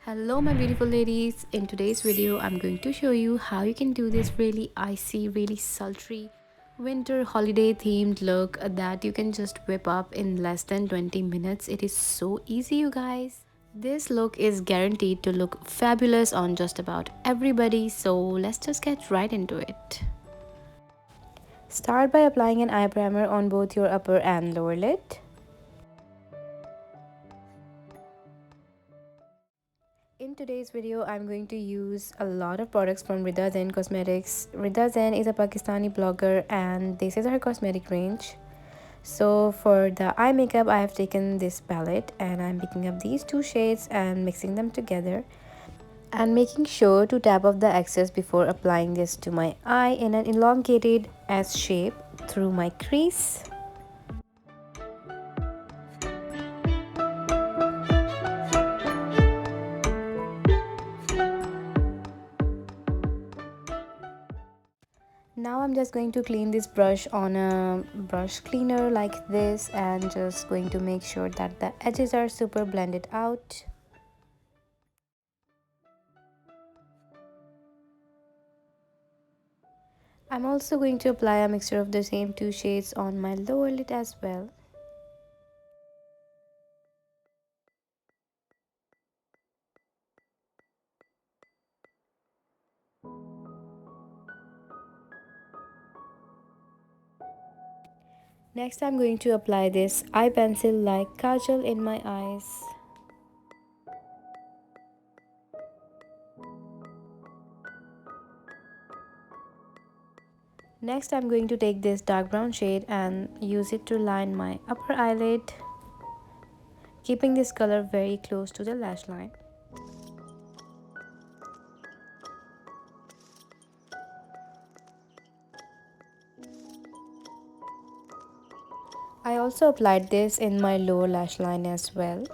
Hello my beautiful ladies, in today's video I'm going to show you how you can do this really icy, really sultry winter holiday themed look that you can just whip up in less than 20 minutes. It is so easy you guys. This look is guaranteed to look fabulous on just about everybody, so let's just get right into it. Start by applying an eye primer on both your upper and lower lid. In today's video, I'm going to use a lot of products from Rida Zayn Cosmetics. Rida Zayn is a Pakistani blogger and this is her cosmetic range. So for the eye makeup, I have taken this palette and I'm picking up these two shades and mixing them together. And making sure to tap off the excess before applying this to my eye in an elongated S shape through my crease. Now I'm just going to clean this brush on a brush cleaner like this and just going to make sure that the edges are super blended out. I'm also going to apply a mixture of the same two shades on my lower lid as well. Next I'm going to apply this eye pencil like kajal in my eyes. Next I'm going to take this dark brown shade and use it to line my upper eyelid, keeping this color very close to the lash line. I also applied this in my lower lash line as well.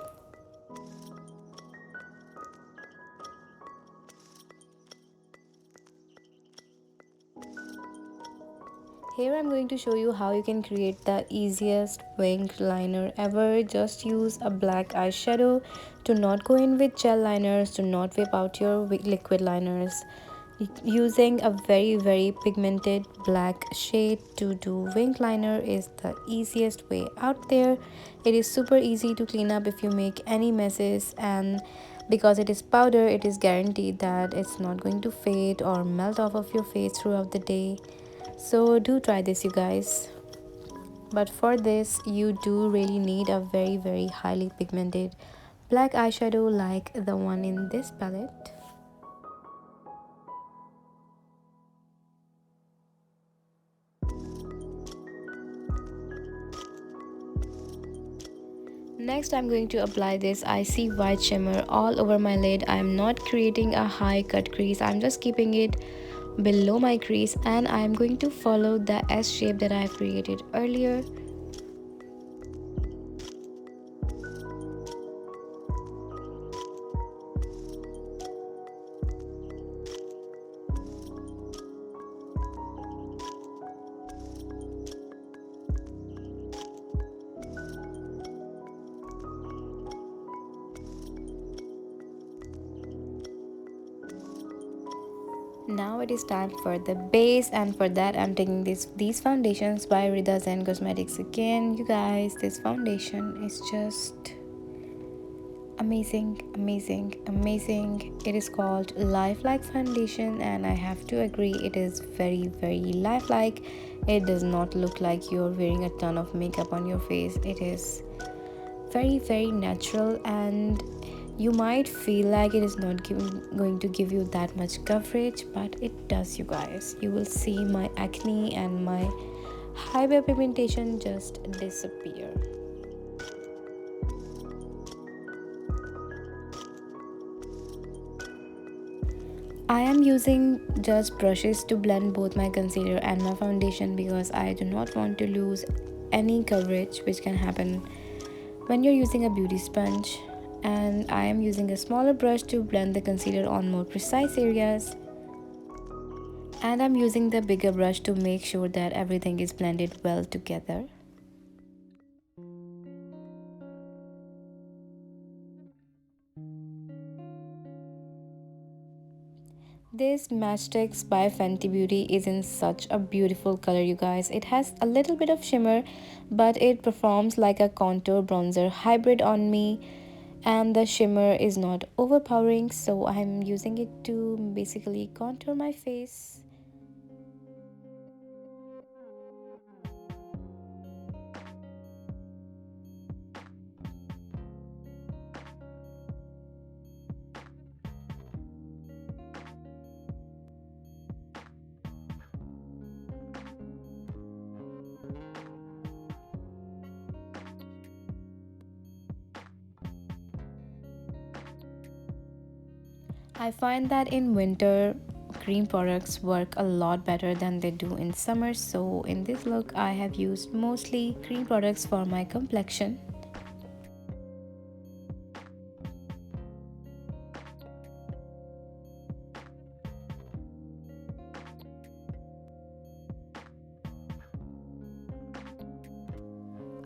Here I'm going to show you how you can create the easiest wing liner ever. Just use a black eyeshadow. Do not go in with gel liners. Do not whip out your liquid liners. Using a very pigmented black shade to do wing liner is the easiest way out there. It is super easy to clean up if you make any messes, and because it is powder, it is guaranteed that it's not going to fade or melt off of your face throughout the day. So do try this you guys. But for this you do really need a very highly pigmented black eyeshadow like the one in this palette. Next I'm going to apply this icy white shimmer all over my lid. I'm not creating a high cut crease, I'm just keeping it below my crease, and I'm going to follow the S shape that I have created earlier. Now it is time for the base, and for that I'm taking these foundations by Rida Zayn Cosmetics again. You guys, this foundation is just amazing. It is called lifelike foundation and I have to agree, it is very lifelike. It does not look like you're wearing a ton of makeup on your face. It is very natural, and you might feel like it is not going to give you that much coverage, but it does you guys. You will see my acne and my hyperpigmentation just disappear. I am using just brushes to blend both my concealer and my foundation because I do not want to lose any coverage, which can happen when you're using a beauty sponge. And I am using a smaller brush to blend the concealer on more precise areas. And I'm using the bigger brush to make sure that everything is blended well together. This Matchstix by Fenty Beauty is in such a beautiful color, you guys. It has a little bit of shimmer, but it performs like a contour bronzer hybrid on me. And the shimmer is not overpowering, so I'm using it to basically contour my face. I find that in winter, cream products work a lot better than they do in summer. So in this look, I have used mostly cream products for my complexion.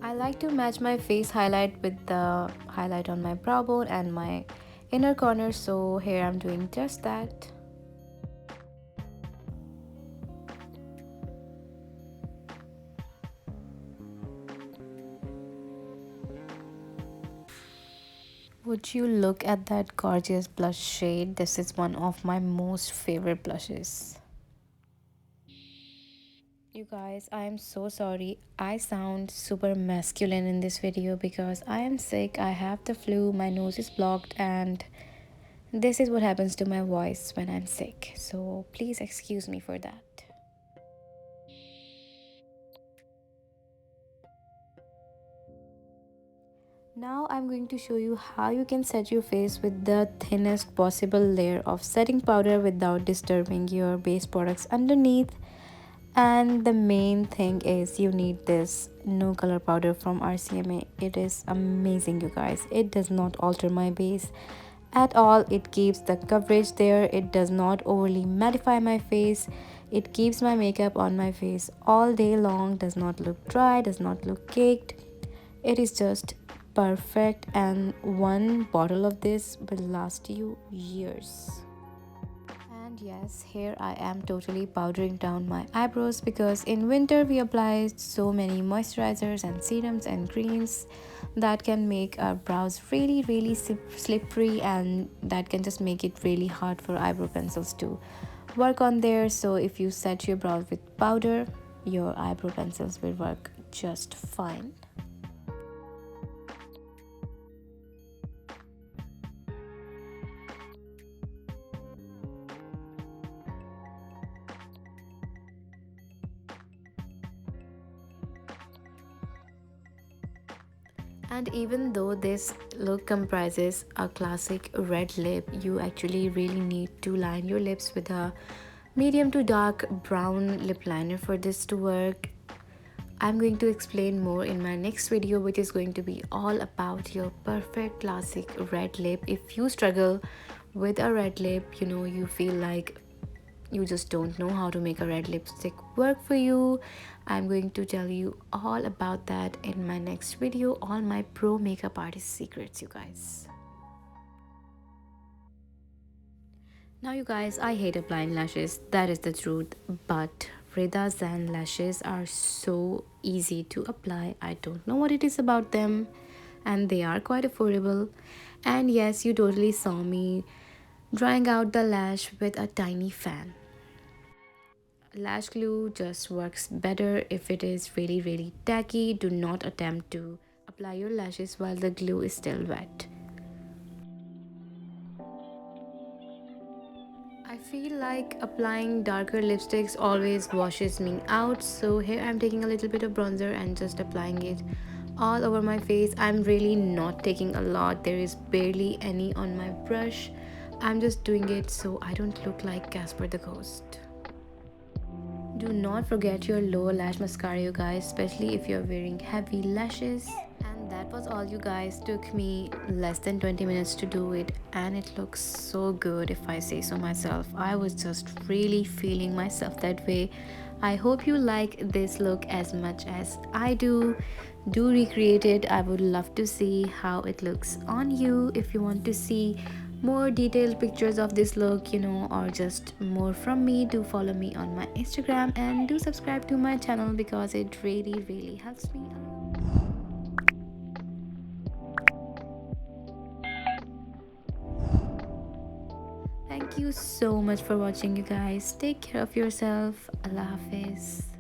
I like to match my face highlight with the highlight on my brow bone and my inner corner, so here I'm doing just that. Would you look at that gorgeous blush shade? This is one of my most favorite blushes. You guys, I am so sorry. I sound super masculine in this video because I am sick. I have the flu, my nose is blocked, and this is what happens to my voice when I'm sick. So please excuse me for that. Now I'm going to show you how you can set your face with the thinnest possible layer of setting powder without disturbing your base products underneath. And the main thing is you need this no color powder from RCMA. It is amazing, you guys. It does not alter my base at all. It keeps the coverage there. It does not overly mattify my face. It keeps my makeup on my face all day long. Does not look dry, does not look caked. It is just perfect, and one bottle of this will last you years. And yes, here I am totally powdering down my eyebrows because in winter we apply so many moisturizers and serums and creams that can make our brows really slippery, and that can just make it really hard for eyebrow pencils to work on there. So if you set your brows with powder, your eyebrow pencils will work just fine. And even though this look comprises a classic red lip, you actually really need to line your lips with a medium to dark brown lip liner for this to work. I'm going to explain more in my next video, which is going to be all about your perfect classic red lip. If you struggle with a red lip, you feel like you just don't know how to make a red lipstick work for you, I'm going to tell you all about that in my next video, all my pro makeup artist secrets, you guys. Now you guys, I hate applying lashes, that is the truth, but Rida Zayn lashes are so easy to apply. I don't know what it is about them, and they are quite affordable. And yes, you totally saw me drying out the lash with a tiny fan. Lash glue just works better if it is really tacky. Do not attempt to apply your lashes while the glue is still wet. I feel like applying darker lipsticks always washes me out, so here I'm taking a little bit of bronzer and just applying it all over my face. I'm really not taking a lot, there is barely any on my brush. I'm just doing it so I don't look like Casper the Ghost. Do not forget your lower lash mascara, you guys, especially if you're wearing heavy lashes. And that was all, you guys. Took me less than 20 minutes to do it, and it looks so good if I say so myself. I was just really feeling myself that way. I hope you like this look as much as I do. Do recreate it. I would love to see how it looks on you. If you want to see more detailed pictures of this look, or just more from me, do follow me on my Instagram and do subscribe to my channel because it really helps me a lot. Thank you so much for watching, you guys. Take care of yourself. Allah Hafiz.